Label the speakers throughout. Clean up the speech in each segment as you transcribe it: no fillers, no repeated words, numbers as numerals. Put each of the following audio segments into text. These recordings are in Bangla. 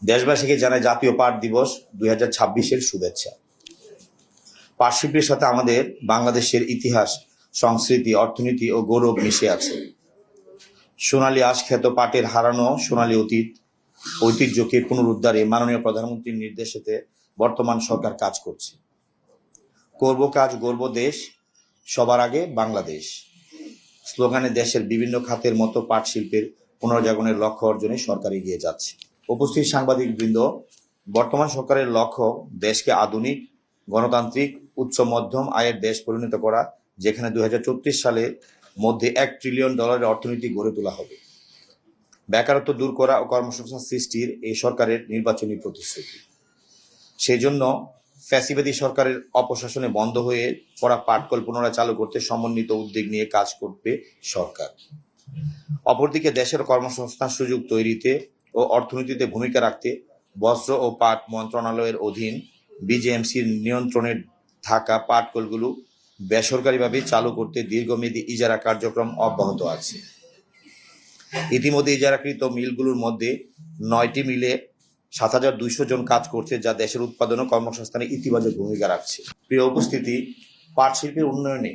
Speaker 1: দেশবাসীকে জানাই জাতীয় পাট দিবস 2026-এর শুভেচ্ছা। পাট শিল্পের সাথে আমাদের বাংলাদেশের ইতিহাস, সংস্কৃতি, অর্থনীতি ও গৌরব মিশে আছে। সোনালী আঁশখ্যাত পাটের হারানো সোনালী ঐতিহ্যকে পুনরুদ্ধারে মাননীয় প্রধানমন্ত্রীর নির্দেশেতে বর্তমান সরকার কাজ করছে। করব কাজ গর্ব দেশ, সবার আগে বাংলাদেশ স্লোগানে দেশের বিভিন্ন খাতের মতো পাট শিল্পের পুনর্জাগরণের লক্ষ্য অর্জনে সরকার এগিয়ে যাচ্ছে। উপস্থিত সাংবাদিকবৃন্দ, বর্তমান সরকারের লক্ষ্য দেশকে আধুনিক, গণতান্ত্রিক, উচ্চ মধ্যম আয়ের দেশ পরিণত করা, যেখানে 2034 সালের মধ্যে $1 ট্রিলিয়ন অর্থনীতি গড়ে তোলা হবে। বেকারত্ব দূর করা ও কর্মসংস্থান সৃষ্টির এই সরকারের নির্বাচনী প্রতিশ্রুতি। সেই জন্য ফ্যাসিবাদী সরকারের অপশাসনে বন্ধ হয়ে পড়া পাটকল পুনরায় চালু করতে সমন্বিত উদ্যোগ নিয়ে কাজ করবে সরকার। অপরদিকে দেশের কর্মসংস্থান সুযোগ তৈরিতে ও অর্থনীতিতে ভূমিকা রাখতে বস্ত্র ও পাট মন্ত্রণালয়ের অধীন বিজেএমসির নিয়ন্ত্রণে থাকা পাটকলগুলো বেসরকারিভাবে চালু করতে দীর্ঘমেয়াদী ইজারা কার্যক্রম অব্যাহত আছে। ইতিমধ্যে ইজারাকৃত মিলগুলোর মধ্যে 9টি মিলে 7,200 জন কাজ করছে, যা দেশের উৎপাদন ও কর্মসংস্থানে ইতিবাচক ভূমিকা রাখছে। প্রিয় উপস্থিতি, পাট শিল্পের উন্নয়নে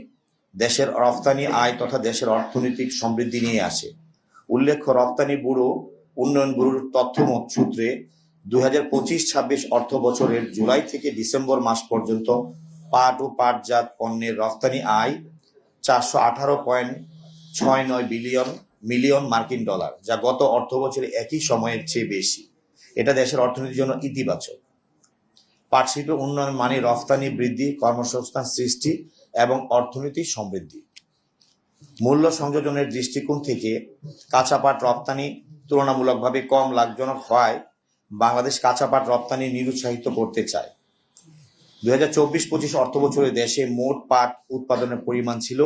Speaker 1: দেশের রফতানি আয় তথা দেশের অর্থনৈতিক সমৃদ্ধি নিয়ে আসে। উল্লেখ্য, রপ্তানি ব্যুরো উন্নয়ন ব্যুরোর তথ্য সূত্রে 2025-26 অর্থ বছরের জুলাই থেকে ডিসেম্বর মাস পর্যন্ত পাট ও পাটজাত পণ্যের রফতানি আয় $418.69 মিলিয়ন মার্কিন ডলার, যা গত অর্থ বছরে একই সময়ের চেয়ে বেশি। এটা দেশের অর্থনীতির জন্য ইতিবাচক। পাট শিল্পের উন্নয়ন মানে রফতানি বৃদ্ধি, কর্মসংস্থান সৃষ্টি এবং অর্থনীতি সমৃদ্ধি। মূল্য সংযোজনের দৃষ্টিকোণ থেকে কাঁচা পাট রপ্তানি তুলনামূলকভাবে কম লাভজনক হওয়ায় বাংলাদেশ কাঁচা পাট রপ্তানি নিরুৎসাহিত করতে চায়। 2024-25 অর্থ বছরে দেশে মোট পাট উৎপাদনের পরিমাণ ছিল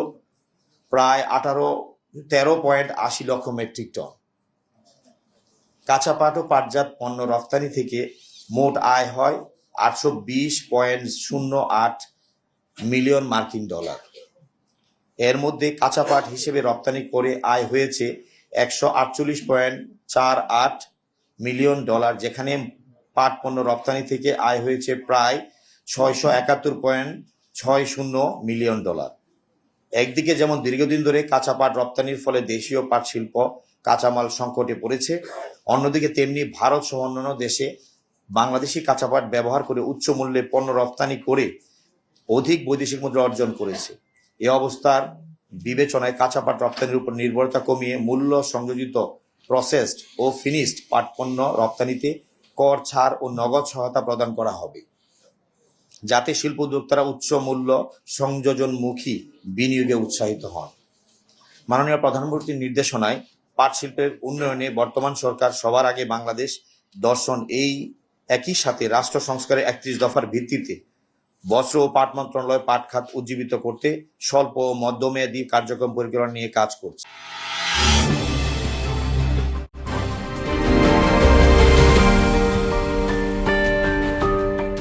Speaker 1: প্রায় 13.80 লক্ষ মেট্রিক টন। কাঁচা পাট ও পাটজাত পণ্য রপ্তানি থেকে মোট আয় হয় $820.08 মিলিয়ন মার্কিন ডলার। এর মধ্যে কাঁচা পাট হিসেবে রপ্তানি করে আয় হয়েছে $148.48 মিলিয়ন ডলার, যেখানে পাট পণ্য রপ্তানি থেকে আয় হয়েছে প্রায় $671.60 মিলিয়ন ডলার। একদিকে যেমন দীর্ঘদিন ধরে কাঁচা পাট রপ্তানির ফলে দেশীয় পাট শিল্প কাঁচামাল সংকটে পড়েছে, অন্যদিকে তেমনি ভারত সহ অন্যান্য দেশে বাংলাদেশি কাঁচা পাট ব্যবহার করে উচ্চ মূল্যে পণ্য রপ্তানি করে অধিক বৈদেশিক মুদ্রা অর্জন করেছে। এ অবস্থার বিবেচনায় কাঁচা পাট রপ্তানির উপর নির্ভরতা কমিয়ে মূল্য সংযোজিত, প্রসেসড ও ফিনিশড পাট পণ্য রপ্তানিতে কর ছাড় ও নগদ সহায়তা প্রদান করা হবে, যাতে শিল্প উদ্যোক্তারা উচ্চ মূল্য সংযোজনমুখী বিনিয়োগে উৎসাহিত হন। মাননীয় প্রধানমন্ত্রীর নির্দেশনায় পাট শিল্পের উন্নয়নে বর্তমান সরকার সবার আগে বাংলাদেশ দর্শন একই সাথে রাষ্ট্র সংস্কারের 31 দফার ভিত্তিতে বস্ত্র ও পাট মন্ত্রণালয় পাট খাত উজ্জীবিত করতে স্বল্প ও মধ্যমেয়াদী কার্যক্রম পরিকল্পনা নিয়ে কাজ করছে।